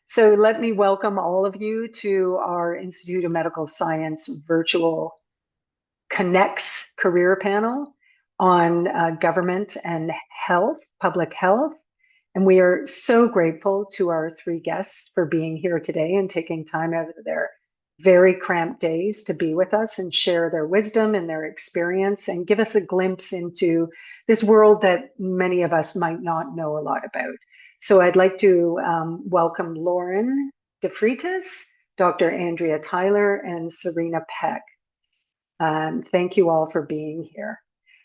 So let me welcome all of you to our Institute of Medical Science virtual Connects career panel on government and health, public health. And we are so grateful to our three guests for being here today and taking time out of their very cramped days to be with us and share their wisdom and their experience and give us a glimpse into this world that many of us might not know a lot about. So I'd like to welcome Lauren de Freitas, Dr. Andrea Tyler, and Serena Peck. Thank you all for being here.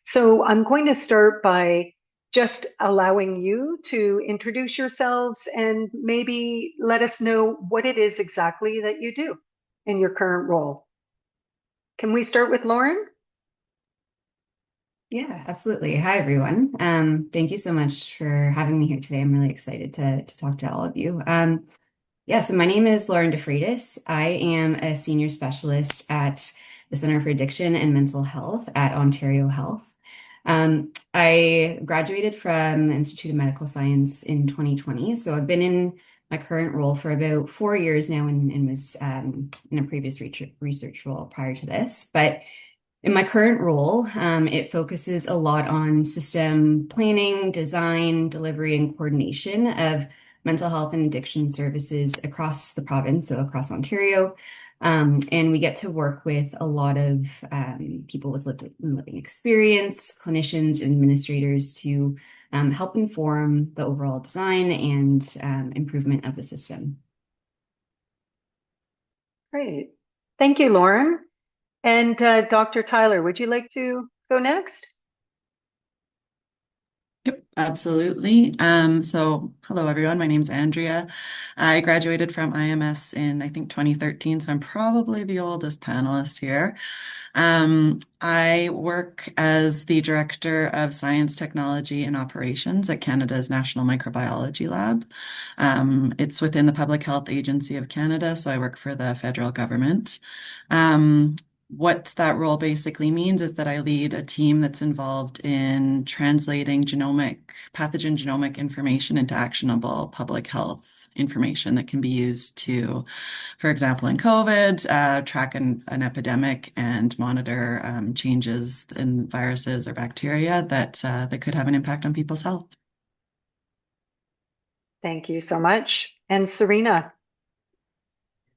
So I'm going to start by just allowing you to introduce yourselves and maybe let us know what it is exactly that you do in your current role. Can we start with Lauren? Yeah, absolutely. Hi, everyone. Thank you so much for having me here today. I'm really excited to talk to all of you. So my name is Lauren de Freitas. I am a senior specialist at the Center for Addiction and Mental Health at Ontario Health. I graduated from the Institute of Medical Science in 2020, so I've been in my current role for about 4 years now and was in a previous research role prior to this. But in my current role, it focuses a lot on system planning, design, delivery, and coordination of mental health and addiction services across the province, so across Ontario. And we get to work with a lot of people with living experience, clinicians, and administrators to help inform the overall design and improvement of the system. Great. Thank you, Lauren. And Dr. Tyler, would you like to go next? Yep, absolutely. So hello everyone, my name's Andrea. I graduated from IMS in I think 2013, so I'm probably the oldest panelist here. I work as the Director of Science, Technology and Operations at Canada's National Microbiology Lab. It's within the Public Health Agency of Canada, so I work for the federal government. What that role basically means is that I lead a team that's involved in translating pathogen genomic information into actionable public health information that can be used to, for example, in COVID, track an epidemic and monitor changes in viruses or bacteria that could have an impact on people's health. Thank you so much. And Serena.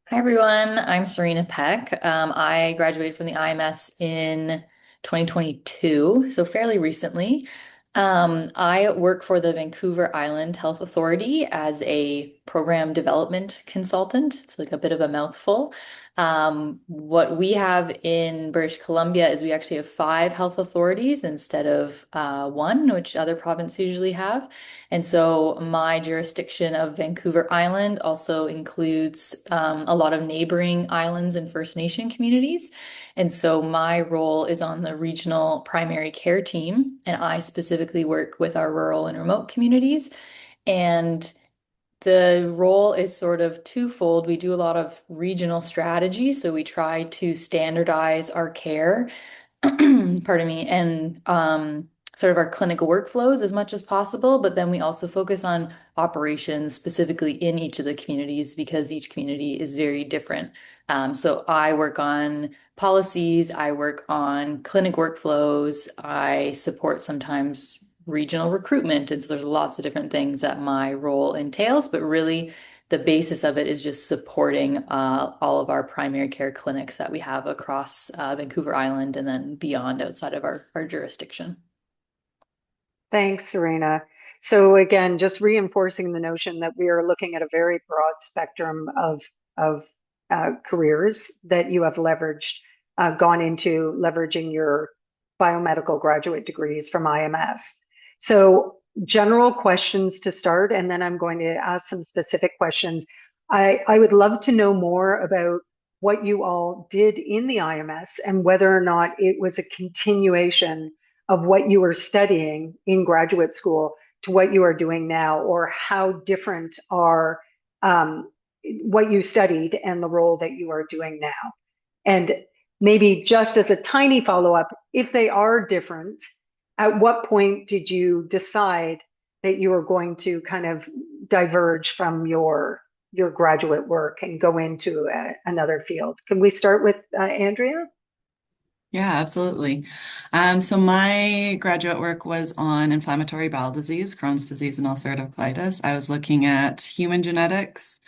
Hi, everyone. I'm Serena Peck. I graduated from the IMS in 2022, so fairly recently. I work for the Vancouver Island Health Authority as a program development consultant. It's like a bit of a mouthful. What we have in British Columbia is we actually have 5 health authorities instead of one, which other provinces usually have. And so my jurisdiction of Vancouver Island also includes a lot of neighboring islands and First Nation communities. And so my role is on the regional primary care team, and I specifically work with our rural and remote communities. And the role is sort of twofold. We do a lot of regional strategy, so we try to standardize our care, pardon me, and sort of our clinical workflows as much as possible. But then we also focus on operations specifically in each of the communities because each community is very different. So I work on policies, I work on clinic workflows, I support sometimes regional recruitment. And so there's lots of different things that my role entails, but really the basis of it is just supporting all of our primary care clinics that we have across Vancouver Island and then beyond outside of our jurisdiction. Thanks, Serena. So again, just reinforcing the notion that we are looking at a very broad spectrum of careers that you have leveraged, gone into leveraging your biomedical graduate degrees from IMS. So general questions to start, and then I'm going to ask some specific questions. I would love to know more about what you all did in the IMS and whether or not it was a continuation of what you were studying in graduate school to what you are doing now, or how different are what you studied and the role that you are doing now. And maybe just as a tiny follow-up, if they are different, at what point did you decide that you were going to kind of diverge from your your graduate work and go into another field. Can we start with Andrea? Yeah, absolutely. So my graduate work was on inflammatory bowel disease, Crohn's disease, and ulcerative colitis. I was looking at human genetics,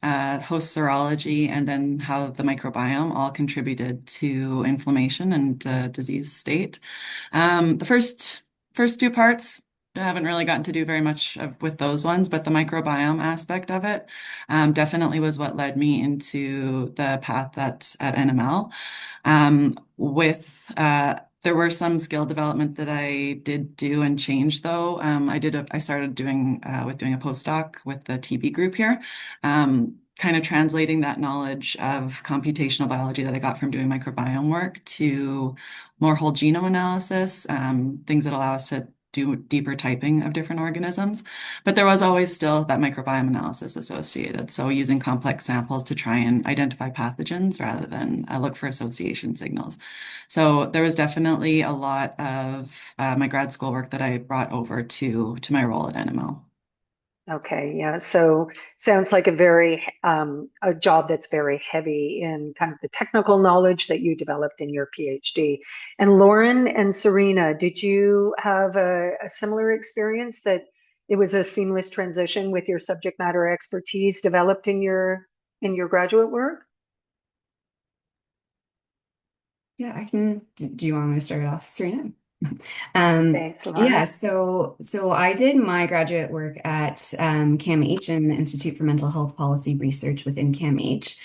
host serology, and then how the microbiome all contributed to inflammation and disease state. The first two parts, I haven't really gotten to do very much with those ones, but the microbiome aspect of it definitely was what led me into the path at NML. There were some skill development that I did do and change though. I started doing a postdoc with the TB group here, kind of translating that knowledge of computational biology that I got from doing microbiome work to more whole genome analysis, things that allow us to do deeper typing of different organisms. But there was always still that microbiome analysis associated. So using complex samples to try and identify pathogens rather than look for association signals. So there was definitely a lot of my grad school work that I brought over to my role at NML. Okay, yeah. So sounds like a job that's very heavy in kind of the technical knowledge that you developed in your PhD. And Lauren and Serena, did you have a similar experience that it was a seamless transition with your subject matter expertise developed in your graduate work? Yeah, I can. Do you want me to start off, Serena? Thanks, Yeah, Lauren. so I did my graduate work at CAMH and the Institute for Mental Health Policy Research within CAMH.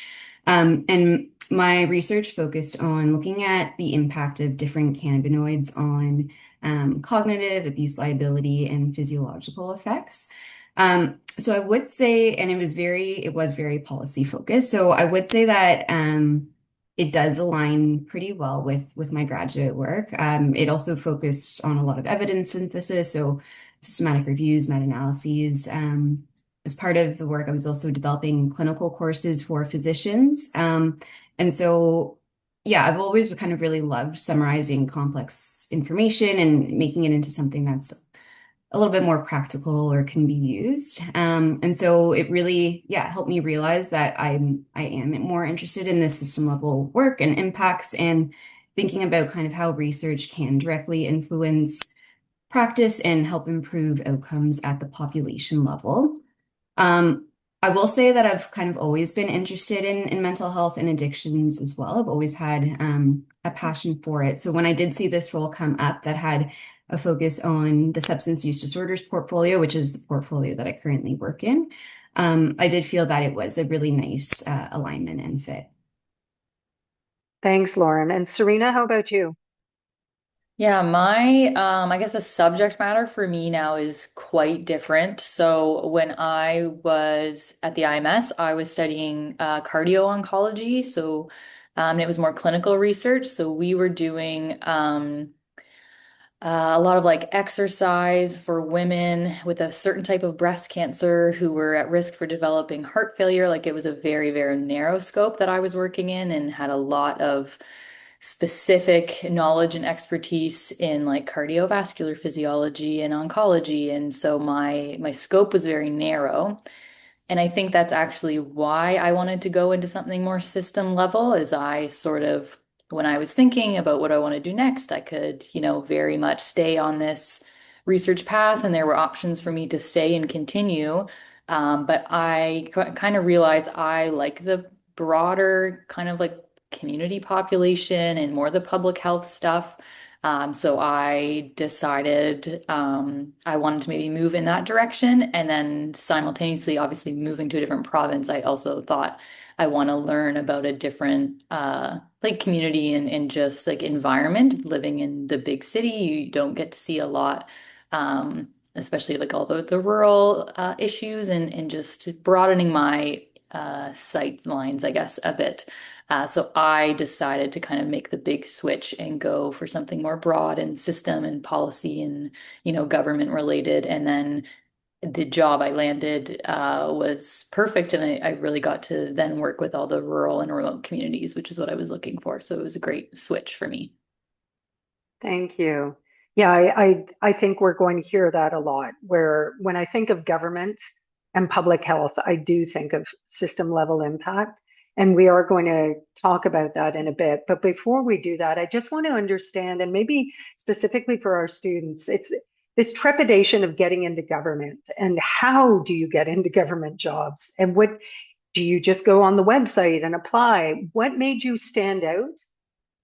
And my research focused on looking at the impact of different cannabinoids on cognitive, abuse liability, and physiological effects. So I would say, and it was very policy focused. So I would say that it does align pretty well with my graduate work. It also focused on a lot of evidence synthesis, so systematic reviews, meta-analyses. As part of the work, I was also developing clinical courses for physicians. And so, yeah, I've always kind of really loved summarizing complex information and making it into something that's a little bit more practical or can be used. And so it really, yeah, helped me realize that I am more interested in the system level work and impacts and thinking about kind of how research can directly influence practice and help improve outcomes at the population level. Um, I will say that I've kind of always been interested in mental health and addictions as well. I've always had a passion for it. So when I did see this role come up that had a focus on the substance use disorders portfolio, which is the portfolio that I currently work in, I did feel that it was a really nice alignment and fit. Thanks, Lauren. And Serena, how about you? Yeah, I guess the subject matter for me now is quite different. So when I was at the IMS, I was studying cardio oncology. So it was more clinical research. So we were doing a lot of like exercise for women with a certain type of breast cancer who were at risk for developing heart failure. Like it was a very, very narrow scope that I was working in and had a lot of specific knowledge and expertise in like cardiovascular physiology and oncology. And so my scope was very narrow. And I think that's actually why I wanted to go into something more system level, as I sort of, when I was thinking about what I want to do next, I could, very much stay on this research path, and there were options for me to stay and continue. But I kind of realized I like the broader kind of like community population and more the public health stuff. So I decided I wanted to maybe move in that direction. And then simultaneously, obviously, moving to a different province, I also thought I want to learn about a different like community and just like environment. Living in the big city, you don't get to see a lot, especially like all the rural issues and just broadening my sight lines, I guess, a bit. So I decided to kind of make the big switch and go for something more broad and system and policy and, government related. And then the job I landed was perfect. And I really got to then work with all the rural and remote communities, which is what I was looking for. So it was a great switch for me. Thank you. Yeah, I think we're going to hear that a lot, where when I think of government, and public health, I do think of system level impact. And we are going to talk about that in a bit. But before we do that, I just want to understand, and maybe specifically for our students, it's this trepidation of getting into government. And how do you get into government jobs? And what do you just go on the website and apply? What made you stand out?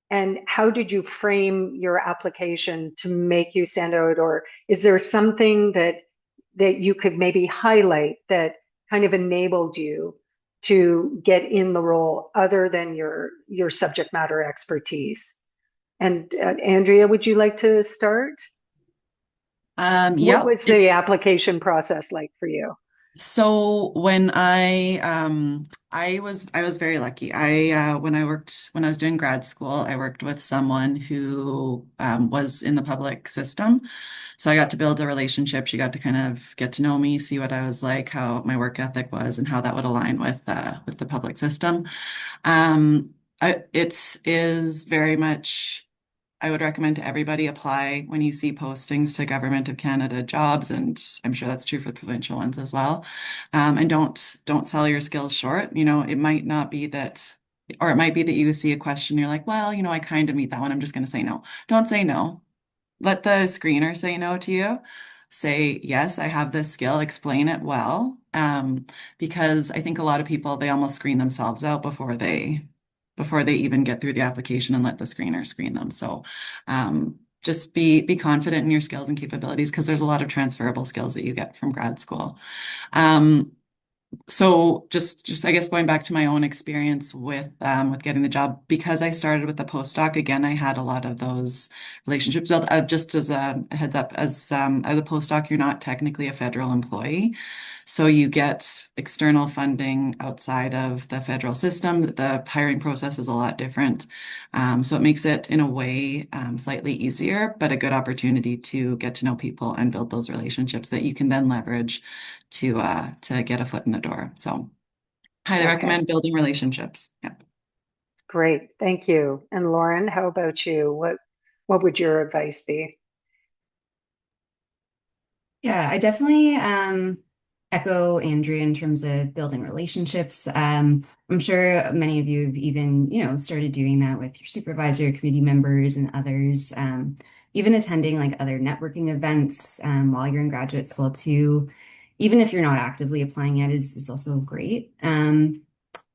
And how did you frame your application to make you stand out? Or is there something that you could maybe highlight that kind of enabled you to get in the role other than your subject matter expertise? And Andrea, would you like to start? What Yep. was the application process like for you? So when I was very lucky. When I was doing grad school, I worked with someone who was in the public system. So I got to build a relationship. She got to kind of get to know me, see what I was like, how my work ethic was, and how that would align with the public system. It is very much. I would recommend to everybody apply when you see postings to Government of Canada jobs, and I'm sure that's true for the provincial ones as well. And don't sell your skills short. It might not be that, or it might be that you see a question, you're like, well, I kind of meet that one. I'm just going to say no. Don't say no. Let the screener say no to you. Say, yes, I have this skill, explain it well. Because I think a lot of people, they almost screen themselves out before they even get through the application and let the screener screen them. So just be confident in your skills and capabilities, because there's a lot of transferable skills that you get from grad school. So just I guess going back to my own experience with getting the job, because I started with the postdoc, again, I had a lot of those relationships built. Just as a heads up, as a postdoc, you're not technically a federal employee. So you get external funding outside of the federal system. The hiring process is a lot different. So it makes it, in a way, slightly easier, but a good opportunity to get to know people and build those relationships that you can then leverage to get a foot in the door. So highly Okay, recommend building relationships. Yeah. great. Thank you. And Lauren, how about you? What would your advice be? Yeah, I definitely echo Andrea in terms of building relationships. I'm sure many of you have even, started doing that with your supervisor, committee members, and others. Even attending like other networking events while you're in graduate school too, even if you're not actively applying yet, is also great.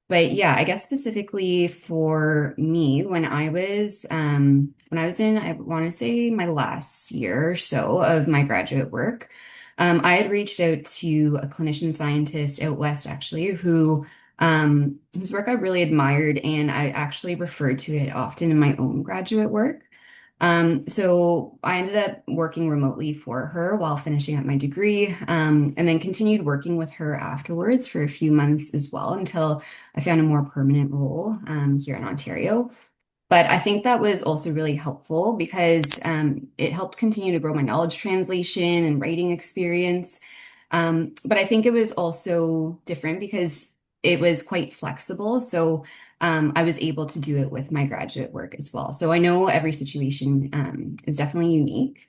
But yeah, I guess specifically for me, when I was in, I want to say my last year or so of my graduate work, I had reached out to a clinician scientist out west actually, whose work I really admired, and I actually referred to it often in my own graduate work. So I ended up working remotely for her while finishing up my degree, and then continued working with her afterwards for a few months as well until I found a more permanent role here in Ontario. But I think that was also really helpful because it helped continue to grow my knowledge translation and writing experience. But I think it was also different because it was quite flexible. So I was able to do it with my graduate work as well. So I know every situation is definitely unique.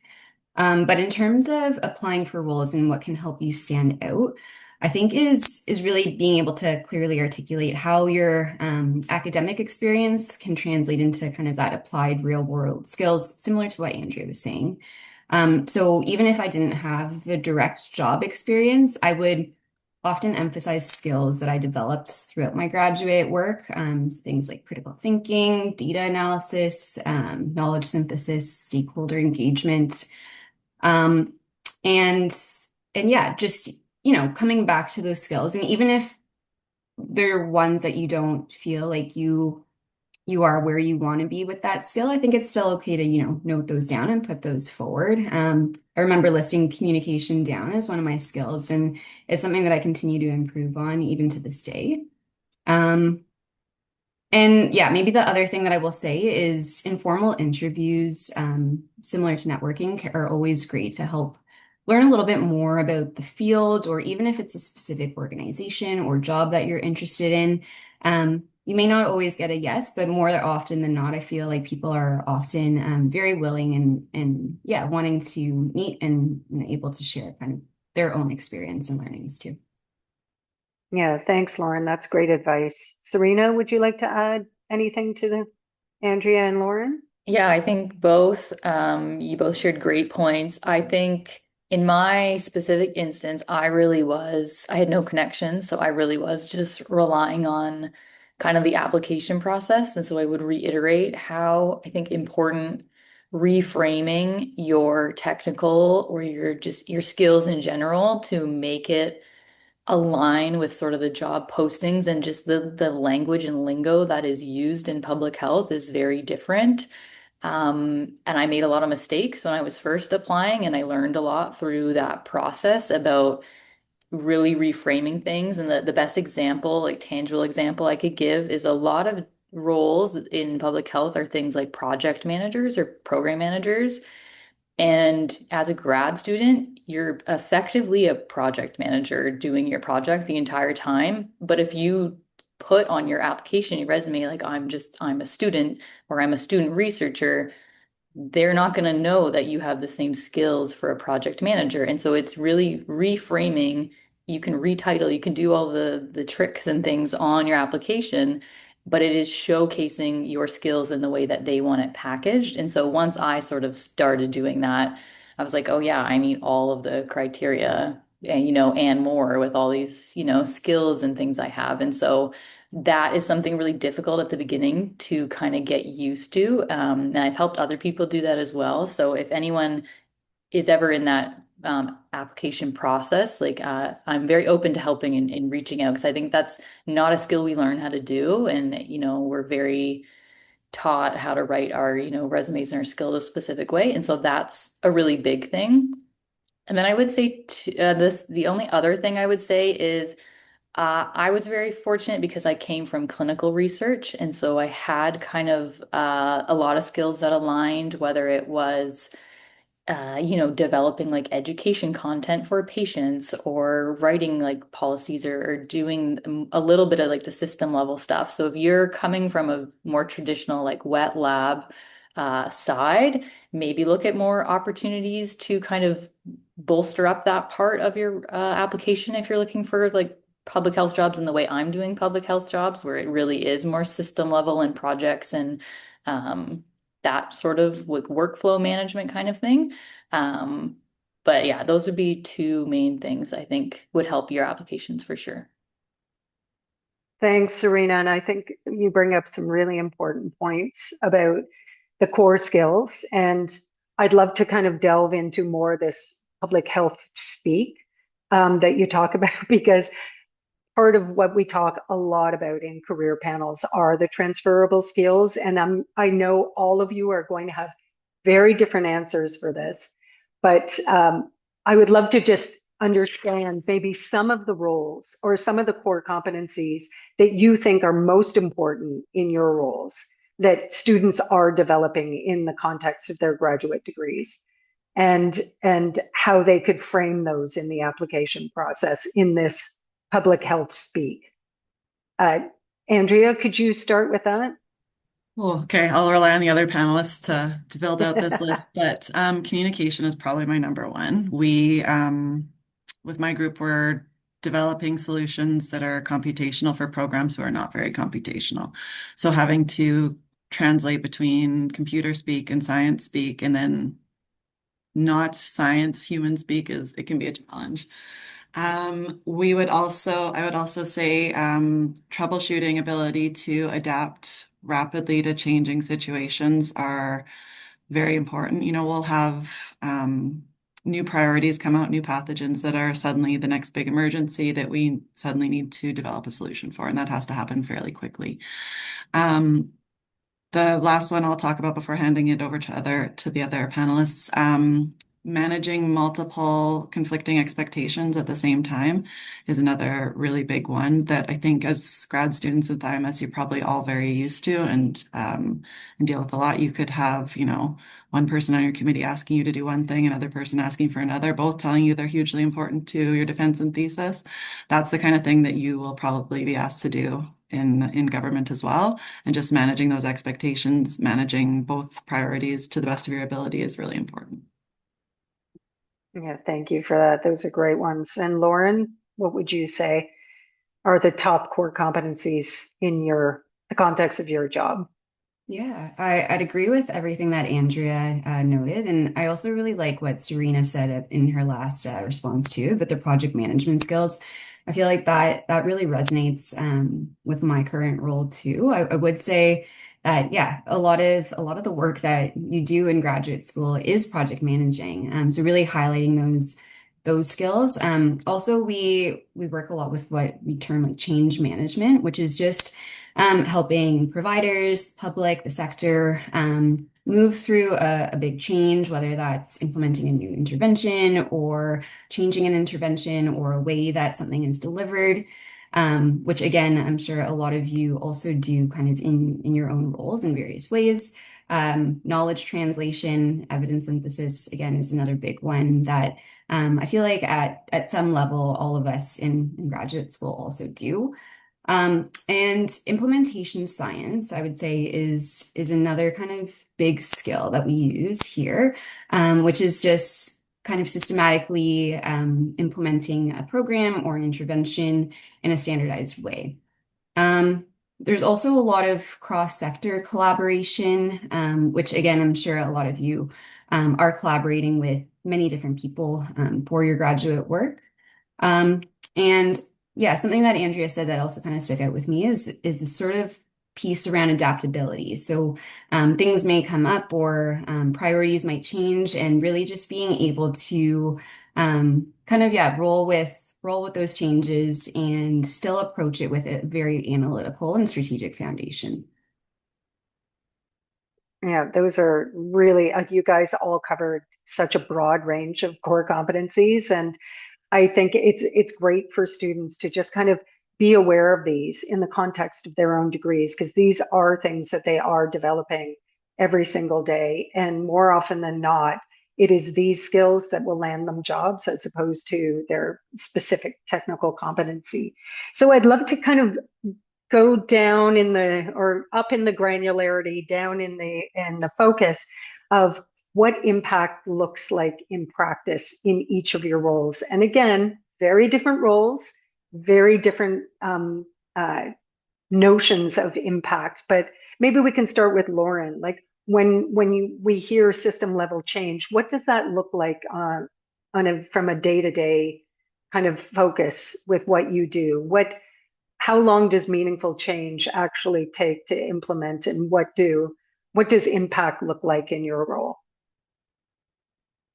But in terms of applying for roles and what can help you stand out, I think is really being able to clearly articulate how your academic experience can translate into kind of that applied real world skills, similar to what Andrea was saying. So even if I didn't have the direct job experience, I would often emphasize skills that I developed throughout my graduate work, so things like critical thinking, data analysis, knowledge synthesis, stakeholder engagement. Um, and and yeah, just coming back to those skills, and even if they're ones that you don't feel like you are where you want to be with that skill, I think it's still okay to, note those down and put those forward. I remember listing communication down as one of my skills, and it's something that I continue to improve on even to this day. Um, and yeah, maybe the other thing that I will say is informal interviews, similar to networking, are always great to help learn a little bit more about the field, or even if it's a specific organization or job that you're interested in. You may not always get a yes, but more often than not, I feel like people are often very willing and yeah, wanting to meet and able to share kind of their own experience and learnings too. Yeah, thanks, Lauren. That's great advice. Serena, would you like to add anything to the Andrea and Lauren? Yeah, I think both, you both shared great points. I think in my specific instance, I had no connections, so I really was just relying on kind of the application process. And so I would reiterate how I think important reframing your technical or your skills in general to make it align with sort of the job postings and just the language and lingo that is used in public health is very different. And I made a lot of mistakes when I was first applying, and I learned a lot through that process about really reframing things. And the best example, like tangible example I could give is a lot of roles in public health are things like project managers or program managers. And as a grad student, you're effectively a project manager doing your project the entire time. But if you put on your application, your resume, like I'm a student or I'm a student researcher, they're not going to know that you have the same skills for a project manager. And so it's really reframing. You can retitle, you can do all the tricks and things on your application, but it is showcasing your skills in the way that they want it packaged. And so once I sort of started doing that, I was like, oh yeah, I meet all of the criteria and and more with all these, skills and things I have. And so that is something really difficult at the beginning to kind of get used to. And I've helped other people do that as well. So if anyone is ever in that application process, like I'm very open to helping and reaching out because I think that's not a skill we learn how to do. And, we're very taught how to write our, resumes and our skills a specific way. And so that's a really big thing. And then I would say the only other thing I would say is I was very fortunate because I came from clinical research. And so I had kind of a lot of skills that aligned, whether it was, developing like education content for patients or writing like policies or doing a little bit of like the system level stuff. So if you're coming from a more traditional like wet lab side, maybe look at more opportunities to kind of bolster up that part of your application if you're looking for like public health jobs in the way I'm doing public health jobs, where it really is more system level and projects and um, that sort of like workflow management kind of thing. Um, but yeah, those would be two main things I think would help your applications for sure. Thanks, Serena. And I think you bring up some really important points about the core skills. And I'd love to kind of delve into more of this public health speak that you talk about, because part of what we talk a lot about in career panels are the transferable skills. And I know all of you are going to have very different answers for this, but I would love to just understand maybe some of the roles or some of the core competencies that you think are most important in your roles that students are developing in the context of their graduate degrees, and how they could frame those in the application process in this public health speak. Uh, Andrea, could you start with that? Well, okay, I'll rely on the other panelists to build out this list, but communication is probably my number one. We, with my group, we're developing solutions that are computational for programs who are not very computational. So having to translate between computer speak and science speak, and then not science, human speak it can be a challenge. I would also say, troubleshooting ability to adapt rapidly to changing situations are very important. We'll have new priorities come out, new pathogens that are suddenly the next big emergency that we suddenly need to develop a solution for, and that has to happen fairly quickly. The last one I'll talk about before handing it over to the other panelists. Managing multiple conflicting expectations at the same time is another really big one that I think as grad students with IMS, you're probably all very used to and deal with a lot. You could have, one person on your committee asking you to do one thing, another person asking for another, both telling you they're hugely important to your defense and thesis. That's the kind of thing that you will probably be asked to do in government as well. And just managing those expectations, managing both priorities to the best of your ability is really important. Yeah, thank you for that. Those are great ones. And Lauren, what would you say? are the top core competencies in the context of your job? Yeah, I'd agree with everything that Andrea noted. And I also really like what Serena said in her last response too, but the project management skills. I feel like that really resonates with my current role too. I would say that, yeah, a lot of the work that you do in graduate school is project managing. So really highlighting those skills. Also, we work a lot with what we term like change management, which is just helping providers, public, the sector move through a big change, whether that's implementing a new intervention or changing an intervention or a way that something is delivered, which again, I'm sure a lot of you also do kind of in your own roles in various ways. Knowledge translation, evidence synthesis, again, is another big one that I feel like at some level, all of us in graduate school also do. And implementation science, I would say, is another kind of big skill that we use here, which is just kind of systematically implementing a program or an intervention in a standardized way. There's also a lot of cross-sector collaboration, which again, I'm sure a lot of you are collaborating with many different people for your graduate work. Um, and yeah, something that Andrea said that also kind of stuck out with me is this sort of piece around adaptability. So things may come up or priorities might change, and really just being able to kind of roll with those changes and still approach it with a very analytical and strategic foundation. Yeah, those are really, you guys all covered such a broad range of core competencies. And I think it's great for students to just kind of be aware of these in the context of their own degrees, because these are things that they are developing every single day. And more often than not, it is these skills that will land them jobs as opposed to their specific technical competency. So I'd love to kind of go down or up in the granularity, down in the focus of what impact looks like in practice in each of your roles. And again, very different roles, very different notions of impact. But maybe we can start with Lauren. Like we hear system level change, what does that look like from a day-to-day kind of focus with what you do? How long does meaningful change actually take to implement, and what does impact look like in your role?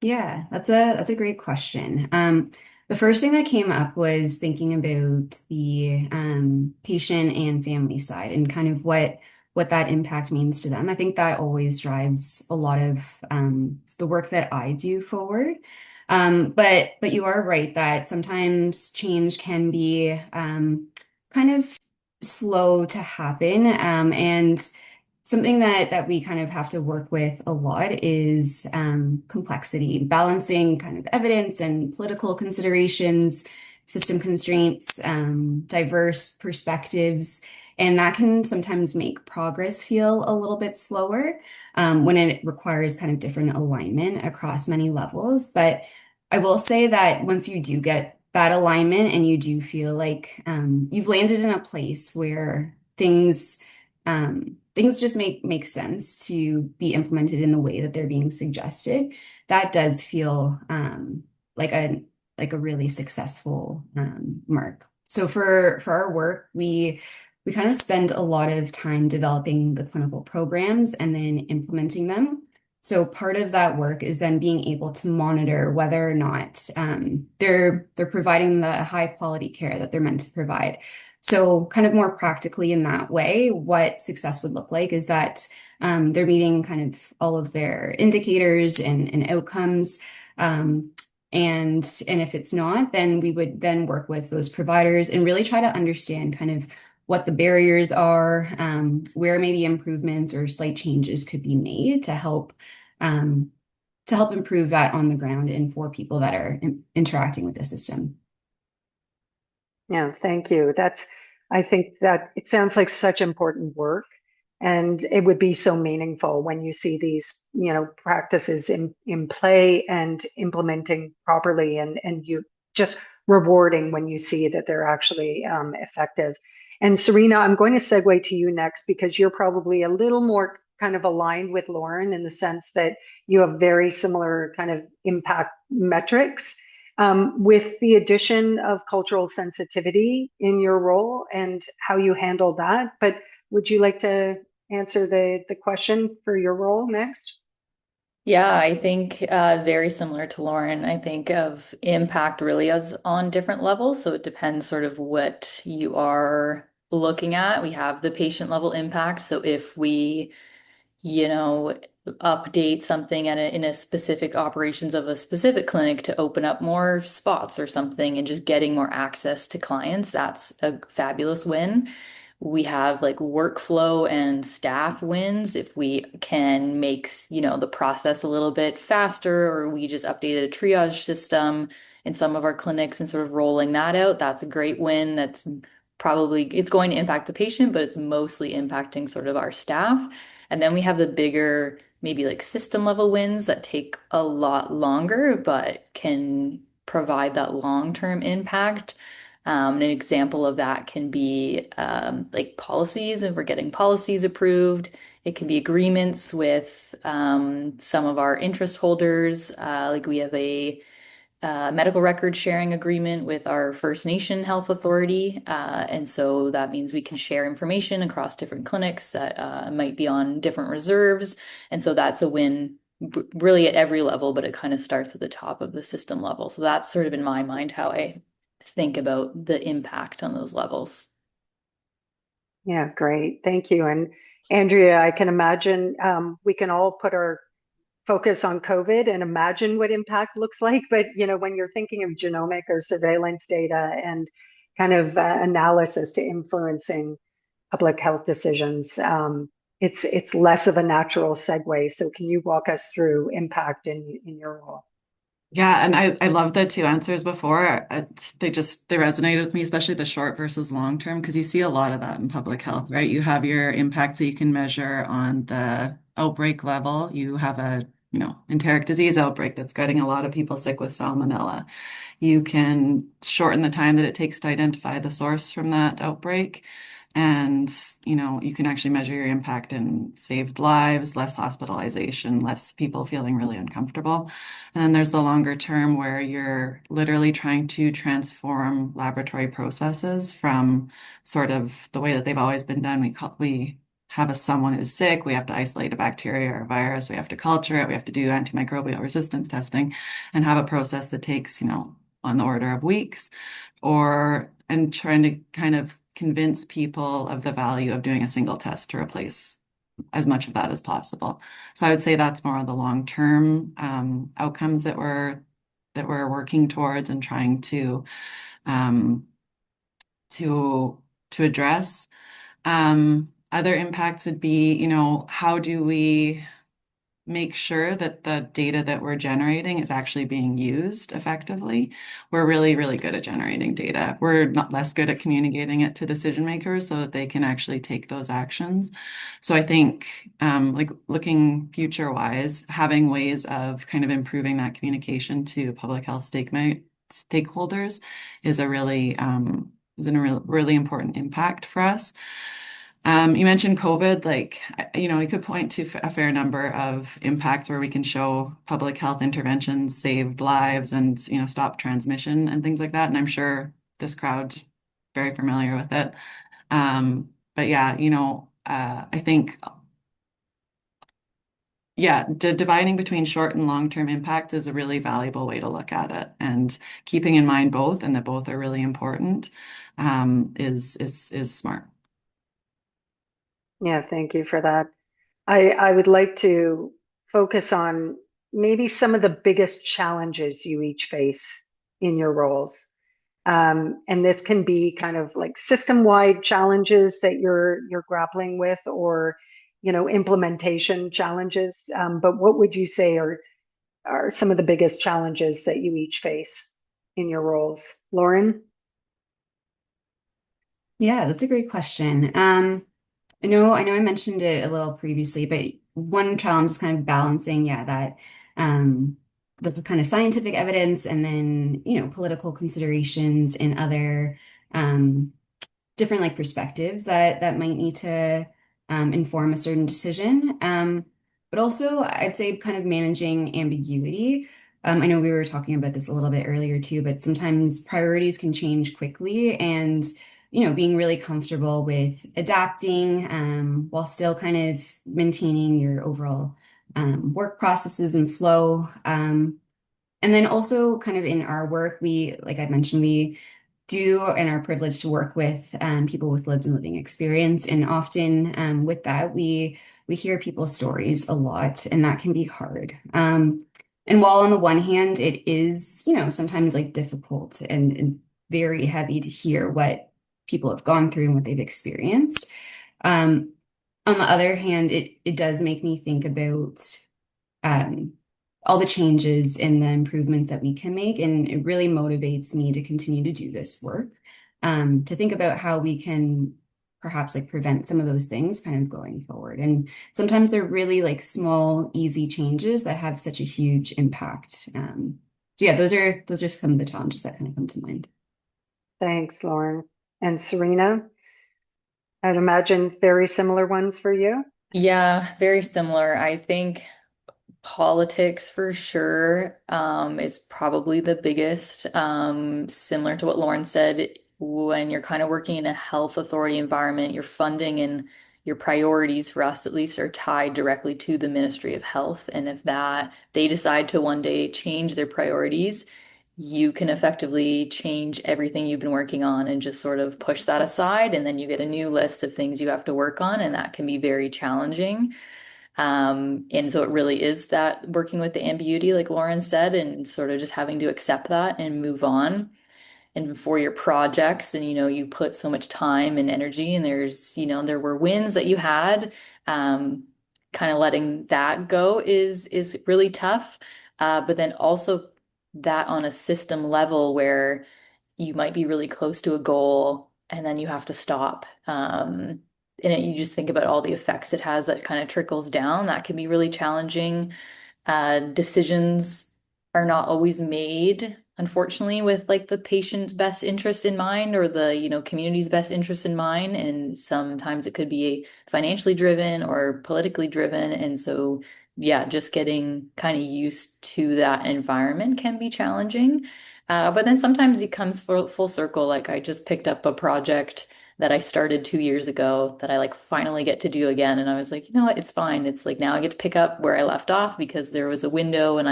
Yeah, that's a great question. The first thing that came up was thinking about the patient and family side and kind of what that impact means to them. I think that always drives a lot of the work that I do forward. But you are right that sometimes change can be kind of slow to happen, and something that we kind of have to work with a lot is complexity, balancing kind of evidence and political considerations, system constraints, diverse perspectives. And that can sometimes make progress feel a little bit slower when it requires kind of different alignment across many levels. But I will say that once you do get that alignment and you do feel like you've landed in a place where things just make sense to be implemented in the way that they're being suggested, that does feel like a really successful mark. So for our work, we kind of spend a lot of time developing the clinical programs and then implementing them. So part of that work is then being able to monitor whether or not they're providing the high quality care that they're meant to provide. So kind of more practically in that way, what success would look like is that they're meeting kind of all of their indicators and outcomes. And if it's not, then we would then work with those providers and really try to understand kind of what the barriers are, where maybe improvements or slight changes could be made to help improve that on the ground and for people that are interacting with the system. Yeah, thank you. I think that it sounds like such important work, and it would be so meaningful when you see these, practices in play and implementing properly, and you just rewarding when you see that they're actually effective. And Serena, I'm going to segue to you next because you're probably a little more kind of aligned with Lauren in the sense that you have very similar kind of impact metrics with the addition of cultural sensitivity in your role and how you handle that. But would you like to answer the question for your role next? Yeah, I think very similar to Lauren. I think of impact really as on different levels. So it depends sort of what you are looking at. We have the patient level impact. So if we, you know, update something in a specific operations of a specific clinic to open up more spots or something and just getting more access to clients, that's a fabulous win. We have like workflow and staff wins if we can make, the process a little bit faster, or we just updated a triage system in some of our clinics and sort of rolling that out. That's a great win. That's probably it's going to impact the patient, but it's mostly impacting sort of our staff. And then we have the bigger, maybe like system level wins that take a lot longer, but can provide that long-term impact. An example of that can be like policies, and we're getting policies approved. It can be agreements with some of our interest holders. Like we have a medical record sharing agreement with our First Nation Health Authority. And so that means we can share information across different clinics that might be on different reserves. And so that's a win really at every level, but it kind of starts at the top of the system level. So that's sort of in my mind how I think about the impact on those levels. Yeah, great. Thank you. And Andrea, I can imagine we can all put our focus on COVID and imagine what impact looks like. But when you're thinking of genomic or surveillance data and kind of analysis to influencing public health decisions, it's less of a natural segue. So can you walk us through impact in your role? Yeah, and I love the two answers before. They resonated with me, especially the short versus long term, because you see a lot of that in public health, right? You have your impacts that you can measure on the outbreak level. You have a, enteric disease outbreak that's getting a lot of people sick with salmonella. You can shorten the time that it takes to identify the source from that outbreak. And, you can actually measure your impact in saved lives, less hospitalization, less people feeling really uncomfortable. And then there's the longer term where you're literally trying to transform laboratory processes from sort of the way that they've always been done. We have someone who's sick, we have to isolate a bacteria or a virus, we have to culture it, we have to do antimicrobial resistance testing, and have a process that takes, on the order of weeks, and trying to kind of convince people of the value of doing a single test to replace as much of that as possible. So I would say that's more of the long-term outcomes that we're working towards and trying um, to address. Other impacts would be, how do we make sure that the data that we're generating is actually being used effectively? We're really, really good at generating data. We're not less good at communicating it to decision makers so that they can actually take those actions. So I think, like looking future wise, having ways of kind of improving that communication to public health stakeholders is really important impact for us. You mentioned COVID, like, we could point to a fair number of impacts where we can show public health interventions saved lives and, stop transmission and things like that. And I'm sure this crowd's very familiar with it. But yeah, I think, yeah, dividing between short and long-term impacts is a really valuable way to look at it. And keeping in mind both, and that both are really important, is smart. Yeah, thank you for that. I would like to focus on maybe some of the biggest challenges you each face in your roles. And this can be kind of like system-wide challenges that you're grappling with, or implementation challenges. But what would you say are some of the biggest challenges that you each face in your roles? Lauren? Yeah, that's a great question. I know I mentioned it a little previously, but one challenge is kind of balancing, yeah, that um, the kind of scientific evidence and then, political considerations and other different like perspectives that might need to inform a certain decision. But also, I'd say kind of managing ambiguity. I know we were talking about this a little bit earlier too, but sometimes priorities can change quickly, and being really comfortable with adapting while still kind of maintaining your overall work processes and flow. And then also kind of in our work, like I mentioned, we do and are privileged to work with people with lived and living experience. And often with that, we hear people's stories a lot, and that can be hard. And while on the one hand, it is, sometimes like difficult and very heavy to hear what people have gone through and what they've experienced. Um, on the other hand, it does make me think about um, all the changes and the improvements that we can make. And it really motivates me to continue to do this work, to think about how we can perhaps like prevent some of those things kind of going forward. And sometimes they're really like small, easy changes that have such a huge impact. So yeah, those are some of the challenges that kind of come to mind. Thanks, Lauren. And Serena, I'd imagine very similar ones for you. Yeah, very similar. I think politics for sure is probably the biggest. Similar to what Lauren said, when you're kind of working in a health authority environment, your funding and your priorities, for us at least, are tied directly to the Ministry of Health. And if that they decide to one day change their priorities, you can effectively change everything you've been working on and just sort of push that aside. And then you get a new list of things you have to work on, and that can be very challenging. And so it really is that working with the ambiguity, like Lauren said, and sort of just having to accept that and move on. And for your projects, and you put so much time and energy, and there were wins that you had. Um, Kind of letting that go is really tough. But then also that on a system level where you might be really close to a goal and then you have to stop. You just think about all the effects it has that kind of trickles down. That can be really challenging. Decisions are not always made, unfortunately, with like the patient's best interest in mind or the, community's best interest in mind. And sometimes it could be financially driven or politically driven. And so, yeah, just getting kind of used to that environment can be challenging. But then sometimes it comes full circle. Like I just picked up a project that I started 2 years ago that I like finally get to do again. And I was like, you know what? It's fine. It's like now I get to pick up where I left off because there was a window and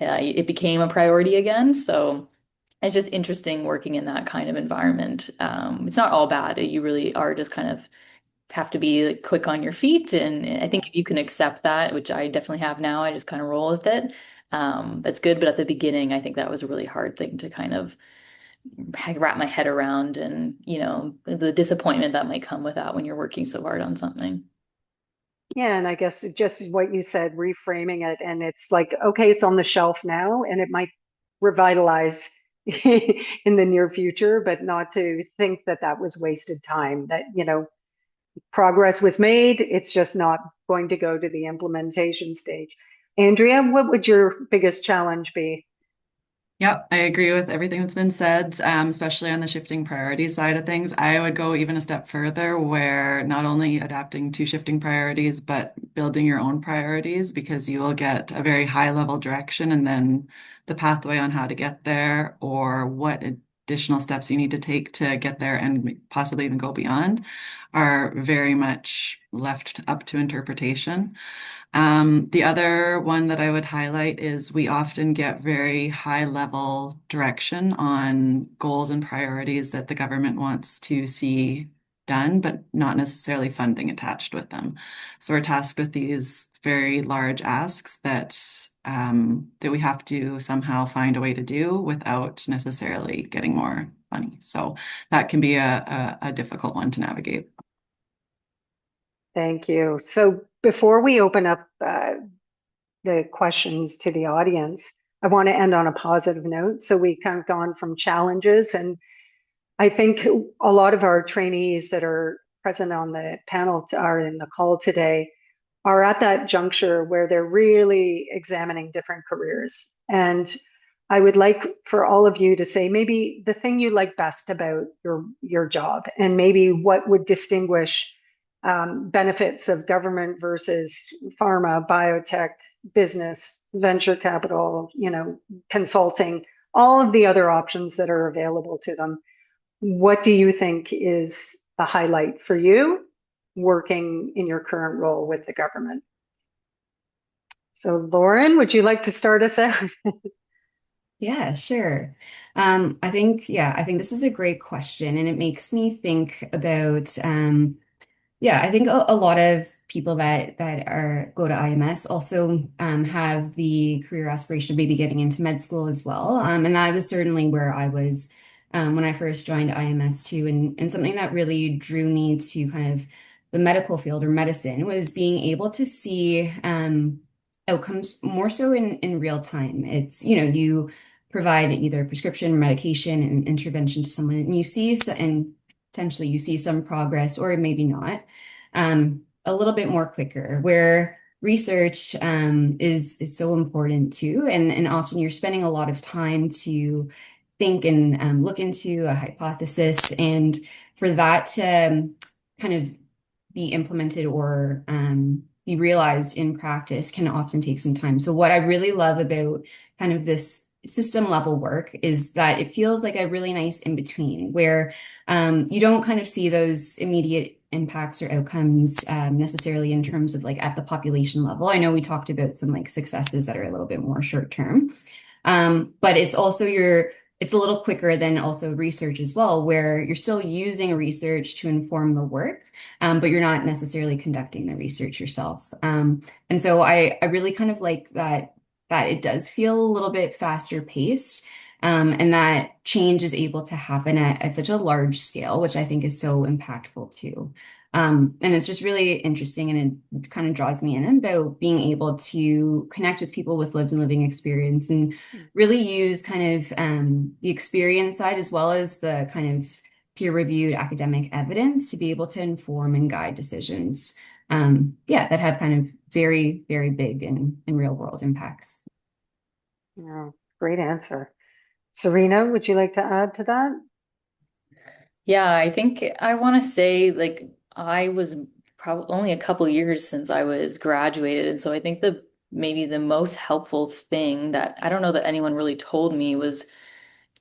it became a priority again. So it's just interesting working in that kind of environment. It's not all bad. You really are just kind of have to be like, quick on your feet. And I think if you can accept that, which I definitely have now, I just kind of roll with it. That's good. But at the beginning, I think that was a really hard thing to kind of wrap my head around, and the disappointment that might come with that when you're working so hard on something. Yeah, and I guess just what you said, reframing it, and it's like, okay, it's on the shelf now, and it might revitalize in the near future, but not to think that that was wasted time, that, progress was made. It's just not going to go to the implementation stage. Andrea, what would your biggest challenge be? Yep, I agree with everything that's been said, especially on the shifting priorities side of things. I would go even a step further where not only adapting to shifting priorities, but building your own priorities, because you will get a very high level direction, and then the pathway on how to get there or what additional steps you need to take to get there and possibly even go beyond are very much left up to interpretation. The other one that I would highlight is we often get very high level direction on goals and priorities that the government wants to see done, but not necessarily funding attached with them. So we're tasked with these very large asks that we have to somehow find a way to do without necessarily getting more money. So that can be a difficult one to navigate. Thank you. So before we open up the questions to the audience, I want to end on a positive note. So we kind of gone from challenges, and I think a lot of our trainees that are present on the panel are in the call today are at that juncture where they're really examining different careers. And I would like for all of you to say maybe the thing you like best about your job, and maybe what would distinguish benefits of government versus pharma, biotech, business, venture capital, consulting, all of the other options that are available to them. What do you think is the highlight for you working in your current role with the government? So, Lauren, would you like to start us out? Yeah, sure. I think this is a great question, and it makes me think about, yeah, I think a lot of people that are go to IMS also have the career aspiration of maybe getting into med school as well. And that was certainly where I was when I first joined IMS too. And something that really drew me to kind of the medical field or medicine was being able to see outcomes more so in real time. It's, you provide either prescription, medication, and intervention to someone, and you see and potentially you see some progress, or maybe not, a little bit more quicker, where research is so important too. And often you're spending a lot of time to think and look into a hypothesis. And for that to kind of be implemented or be realized in practice can often take some time. So what I really love about kind of this system level work is that it feels like a really nice in between where you don't kind of see those immediate impacts or outcomes necessarily in terms of like at the population level. I know we talked about some like successes that are a little bit more short term, but it's a little quicker than also research as well, where you're still using research to inform the work, but you're not necessarily conducting the research yourself. And so I really kind of like that it does feel a little bit faster paced, and that change is able to happen at such a large scale, which I think is so impactful too. And it's just really interesting, and it kind of draws me in about being able to connect with people with lived and living experience and really use kind of the experience side as well as the kind of peer-reviewed academic evidence to be able to inform and guide decisions. Yeah, that have kind of very, very big and real world impacts. Yeah, great answer. Serena, would you like to add to that? Yeah, I think I want to say like I was probably only a couple years since I was graduated, and so I think the maybe the most helpful thing that I don't know that anyone really told me was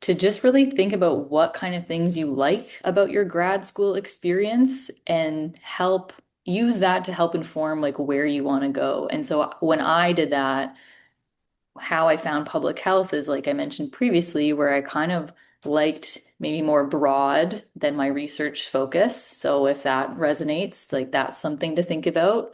to just really think about what kind of things you like about your grad school experience and help use that to help inform like where you want to go. And so when I did that, how I found public health is like I mentioned previously, where I kind of liked maybe more broad than my research focus. So if that resonates, like that's something to think about.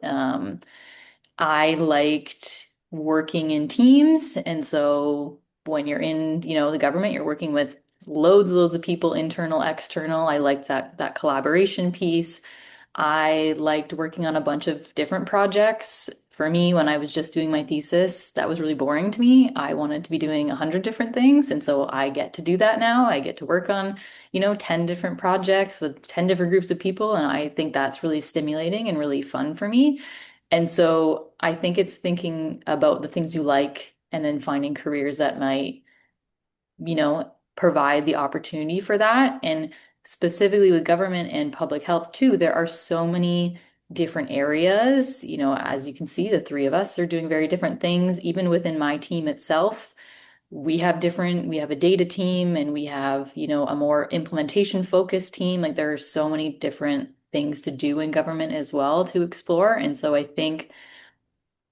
I liked working in teams. And so when you're in, the government, you're working with loads of people, internal, external. I liked that collaboration piece. I liked working on a bunch of different projects. For me, when I was just doing my thesis, that was really boring to me. I wanted to be doing 100 different things. And so I get to do that now. I get to work on, 10 different projects with 10 different groups of people. And I think that's really stimulating and really fun for me. And so I think it's thinking about the things you like and then finding careers that might, provide the opportunity for that. And specifically with government and public health too, there are so many different areas. As you can see, the three of us are doing very different things. Even within my team itself, we have a data team and we have, a more implementation focused team. Like there are so many different things to do in government as well to explore. And so I think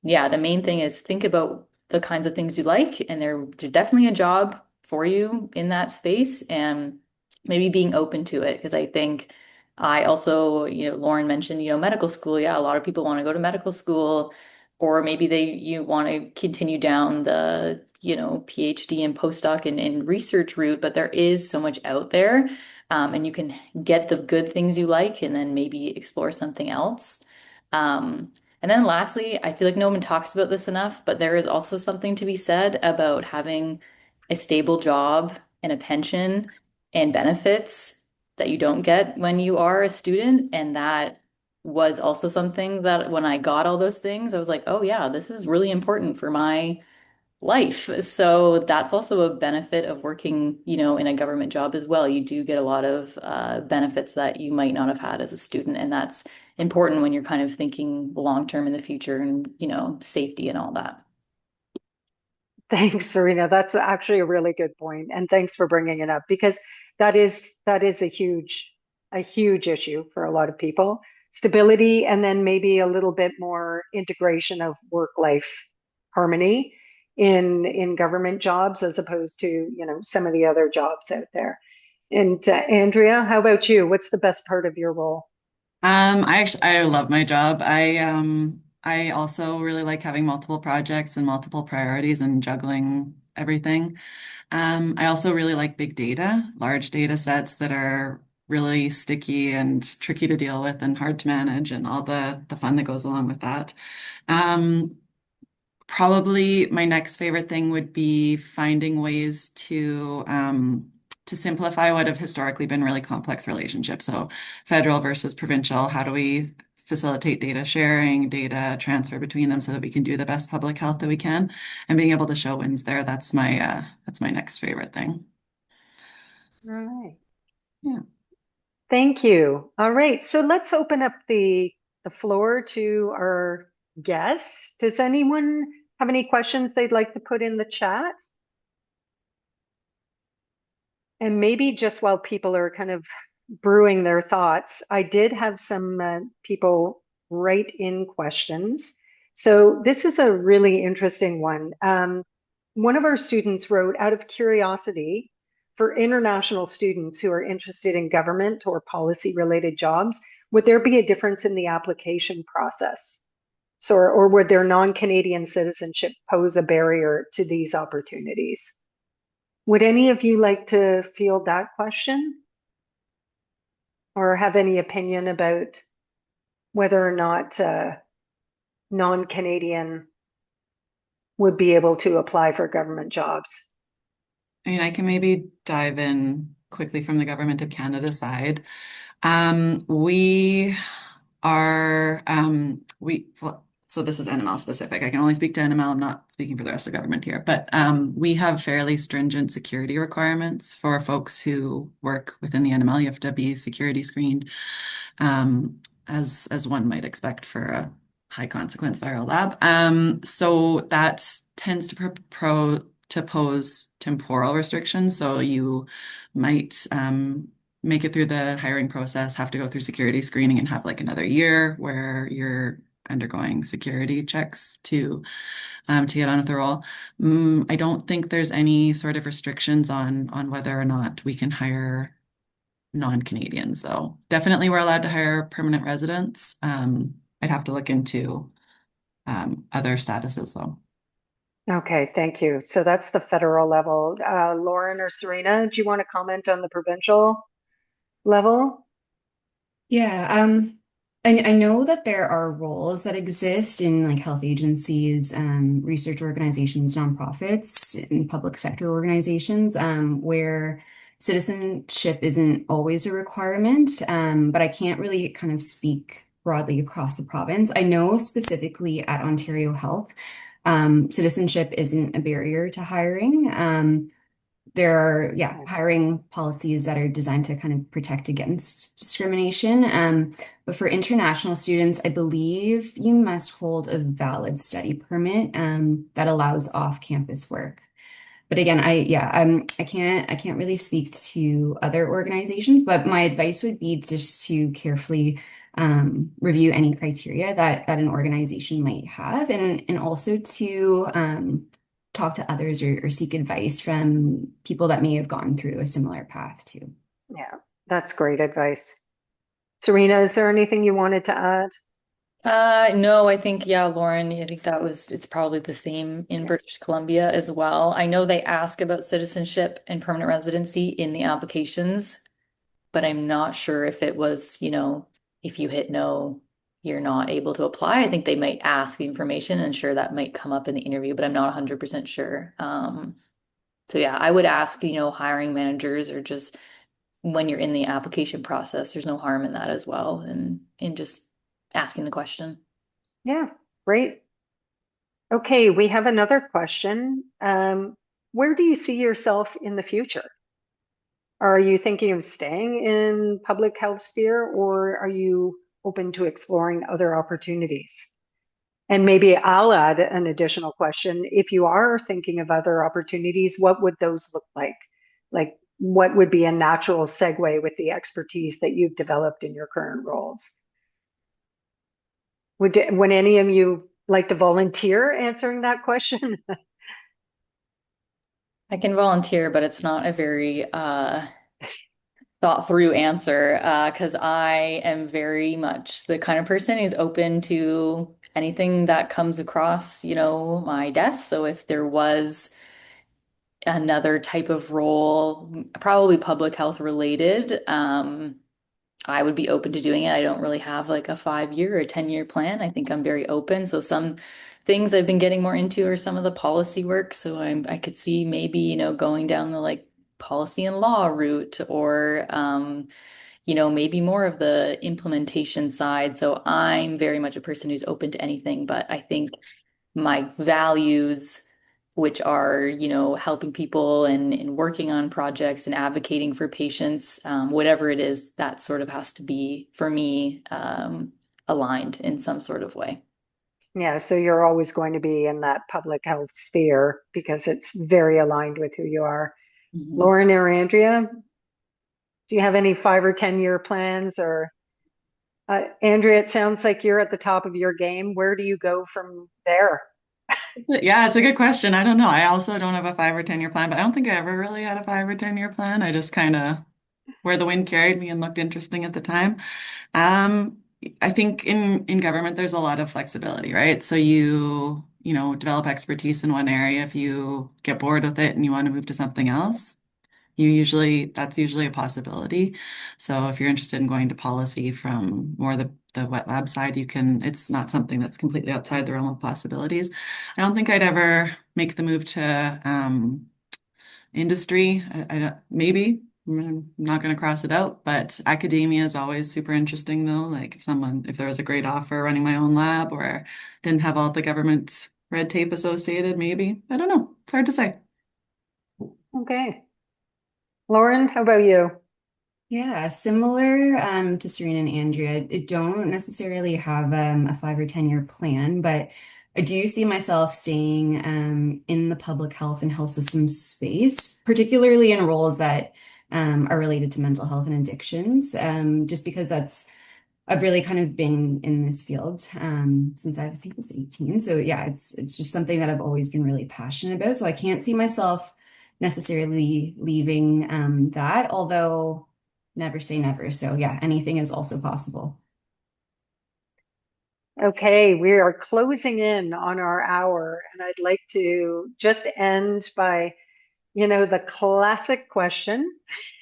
yeah, the main thing is think about the kinds of things you like, and there's definitely a job for you in that space, and maybe being open to it. Because I think I also, Lauren mentioned, medical school. Yeah, a lot of people want to go to medical school, or maybe you want to continue down the, PhD and postdoc and research route, but there is so much out there. And you can get the good things you like and then maybe explore something else. Um, and then lastly, I feel like no one talks about this enough, but there is also something to be said about having a stable job and a pension and benefits that you don't get when you are a student. And that was also something that when I got all those things, I was like, oh yeah, this is really important for my life. So that's also a benefit of working, in a government job as well. You do get a lot of benefits that you might not have had as a student, and that's important when you're kind of thinking long term in the future and, safety and all that. Thanks, Serena. That's actually a really good point, and thanks for bringing it up because that is a huge issue for a lot of people. Stability, and then maybe a little bit more integration of work-life harmony in government jobs as opposed to, some of the other jobs out there. And Andrea, how about you? What's the best part of your role? I love my job. I also really like having multiple projects and multiple priorities and juggling everything. I also really like big data, large data sets that are really sticky and tricky to deal with and hard to manage and all the fun that goes along with that. Um, Probably my next favorite thing would be finding ways to simplify what have historically been really complex relationships. So federal versus provincial, how do we facilitate data sharing, data transfer between them so that we can do the best public health that we can, and being able to show wins there. That's my next favorite thing. All right. Yeah. Thank you. All right. So let's open up the floor to our guests. Does anyone have any questions they'd like to put in the chat? And maybe just while people are kind of brewing their thoughts, I did have some people write in questions. So this is a really interesting one. One of our students wrote, out of curiosity, for international students who are interested in government or policy related jobs, would there be a difference in the application process? So, or would their non-Canadian citizenship pose a barrier to these opportunities? Would any of you like to field that question or have any opinion about whether or not non-Canadian would be able to apply for government jobs? I mean, I can maybe dive in quickly from the Government of Canada side. We are well, so this is NML specific. I can only speak to NML. I'm not speaking for the rest of the government here, but we have fairly stringent security requirements for folks who work within the NML. You have to be security screened, as one might expect for a high consequence viral lab. So that tends to pose temporal restrictions. So you might make it through the hiring process, have to go through security screening and have like another year where you're undergoing security checks to get on with the role. I don't think there's any sort of restrictions on whether or not we can hire non-Canadians, though. Definitely we're allowed to hire permanent residents. I'd have to look into other statuses though. Okay, thank you. So that's the federal level. Lauren or Serena, do you want to comment on the provincial level? Yeah, I know that there are roles that exist in like health agencies, research organizations, nonprofits, and public sector organizations, where citizenship isn't always a requirement, but I can't really kind of speak broadly across the province. I know specifically at Ontario Health, citizenship isn't a barrier to hiring. There are, yeah, hiring policies that are designed to kind of protect against discrimination. But for international students, I believe you must hold a valid study permit that allows off-campus work. But again, I can't really speak to other organizations, but my advice would be just to carefully review any criteria that an organization might have, and also to talk to others or seek advice from people that may have gone through a similar path too. Yeah, that's great advice. Serena, is there anything you wanted to add? No, I think, yeah, Lauren, I think it's probably the same in Yeah. British Columbia as well. I know they ask about citizenship and permanent residency in the applications, but I'm not sure if it was, if you hit no, you're not able to apply. I think they might ask the information and sure that might come up in the interview, but I'm not 100% sure. So yeah, I would ask, hiring managers or just when you're in the application process, there's no harm in that as well. And just asking the question. Yeah, great. Okay, we have another question. Where do you see yourself in the future? Are you thinking of staying in public health sphere, or are you open to exploring other opportunities? And maybe I'll add an additional question. If you are thinking of other opportunities, what would those look like? Like, what would be a natural segue with the expertise that you've developed in your current roles? Would any of you like to volunteer answering that question? I can volunteer, but it's not a very thought through answer because I am very much the kind of person who's open to anything that comes across, my desk. So if there was another type of role, probably public health related, I would be open to doing it. I don't really have like a 5 year or 10 year plan. I think I'm very open. So some things I've been getting more into are some of the policy work. So I could see maybe, going down the like policy and law route or maybe more of the implementation side. So I'm very much a person who's open to anything, but I think my values, which are, helping people and working on projects and advocating for patients, whatever it is, that sort of has to be, for me, aligned in some sort of way. Yeah, so you're always going to be in that public health sphere because it's very aligned with who you are. Mhm. Lauren or Andrea, do you have any 5 or 10 year plans? Or Andrea, it sounds like you're at the top of your game. Where do you go from there? Yeah, it's a good question. I don't know. I also don't have a 5 or 10 year plan, but I don't think I ever really had a 5 or 10 year plan. I just kind of where the wind carried me and looked interesting at the time. Um, I think in government there's a lot of flexibility, right? So develop expertise in one area. If you get bored with it and you want to move to something else, that's usually a possibility. So if you're interested in going to policy from more the wet lab side, it's not something that's completely outside the realm of possibilities. I don't think I'd ever make the move to industry. I don't, maybe I'm not going to cross it out, but academia is always super interesting though. Like if there was a great offer running my own lab or didn't have all the government red tape associated, maybe. I don't know. It's hard to say. Okay. Lauren, how about you? Yeah, similar to Serena and Andrea, I don't necessarily have a 5 or 10 year plan, but I do see myself staying in the public health and health systems space, particularly in roles that are related to mental health and addictions, just because I've really kind of been in this field since I think I was 18. So yeah, it's just something that I've always been really passionate about. So I can't see myself necessarily leaving that, although never say never. So yeah, anything is also possible. Okay, we are closing in on our hour, and I'd like to just end by, the classic question,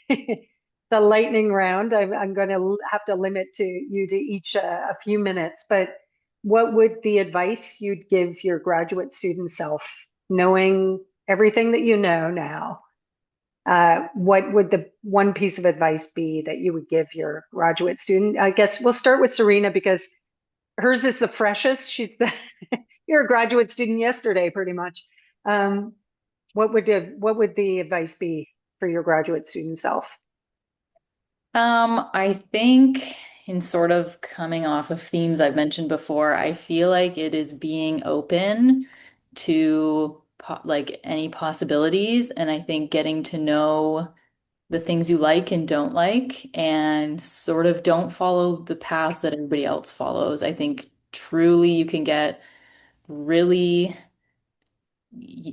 the lightning round. I'm going to have to limit you to each a few minutes, but what would the advice you'd give your graduate student self, knowing everything that you know now? What would the one piece of advice be that you would give your graduate student? I guess we'll start with Serena because hers is the freshest. You're a graduate student yesterday, pretty much. Um, what would the advice be for your graduate student self? I think in sort of coming off of themes I've mentioned before, I feel like it is being open to like any possibilities, and I think getting to know the things you like and don't like, and sort of don't follow the paths that everybody else follows. I think truly you can get really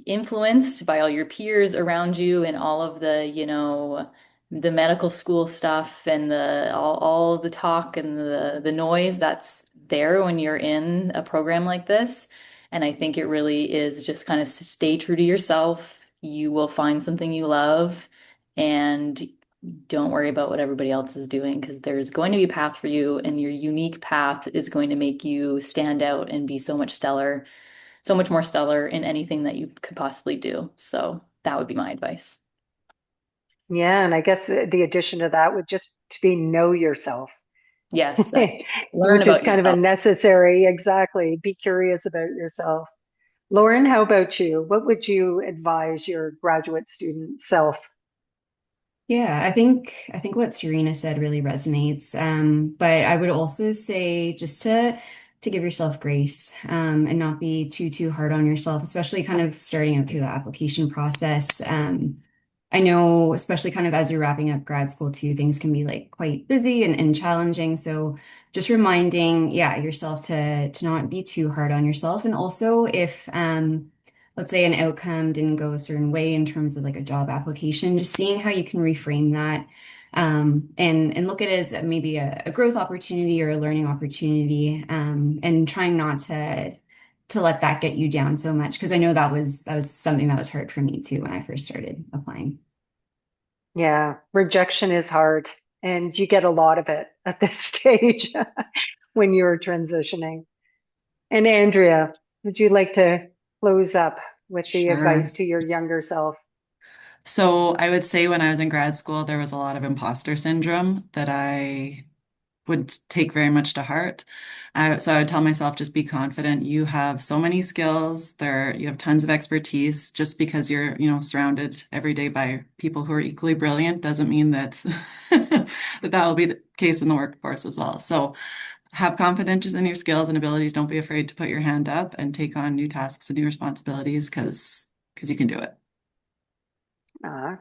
influenced by all your peers around you and all of the, the medical school stuff and all the talk and the noise that's there when you're in a program like this. And I think it really is just kind of stay true to yourself. You will find something you love and don't worry about what everybody else is doing because there's going to be a path for you, and your unique path is going to make you stand out and be so much more stellar in anything that you could possibly do. So that would be my advice. Yeah, and I guess the addition to that would just to be know yourself. Yes, that's learn which is about kind of a yourself. necessary, exactly. Be curious about yourself. Lauren, how about you? What would you advise your graduate student self? Yeah, I think what Serena said really resonates. But I would also say just to give yourself grace, and not be too hard on yourself, especially kind of starting out through the application process. I know, especially kind of as you're wrapping up grad school too, things can be like quite busy and challenging. So just reminding, yeah, yourself to not be too hard on yourself. And also if let's say an outcome didn't go a certain way in terms of like a job application, just seeing how you can reframe that, and look at it as maybe a growth opportunity or a learning opportunity, and trying not to let that get you down so much, because I know that was something that was hard for me too when I first started applying. Yeah, rejection is hard, and you get a lot of it at this stage when you're transitioning. And Andrea, would you like to close up with the Sure. advice to your younger self? So I would say when I was in grad school, there was a lot of imposter syndrome that I would take very much to heart. So I would tell myself, just be confident. You have so many skills there. You have tons of expertise. Just because you're, surrounded every day by people who are equally brilliant doesn't mean that that will be the case in the workforce as well. So have confidence in your skills and abilities. Don't be afraid to put your hand up and take on new tasks and new responsibilities because you can do it. Uh,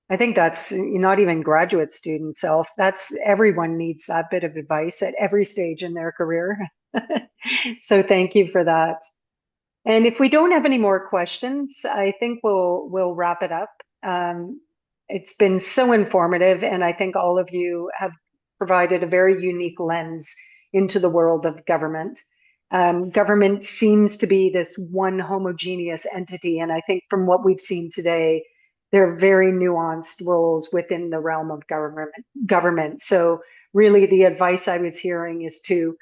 I think that's not even graduate student self. That's everyone needs that bit of advice at every stage in their career. So thank you for that. And if we don't have any more questions, I think we'll wrap it up. It's been so informative, and I think all of you have provided a very unique lens into the world of government. Government seems to be this one homogeneous entity, and I think from what we've seen today, there are very nuanced roles within the realm of government. Government. So really, the advice I was hearing is to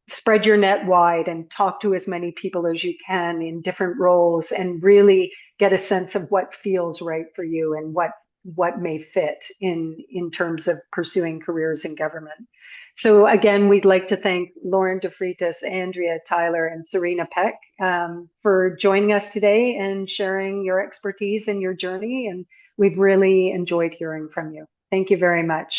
spread your net wide and talk to as many people as you can in different roles and really get a sense of what feels right for you and what may fit in terms of pursuing careers in government. So again, we'd like to thank Lauren de Freitas, Andrea Tyler, and Serena Peck, for joining us today and sharing your expertise and your journey. And we've really enjoyed hearing from you. Thank you very much.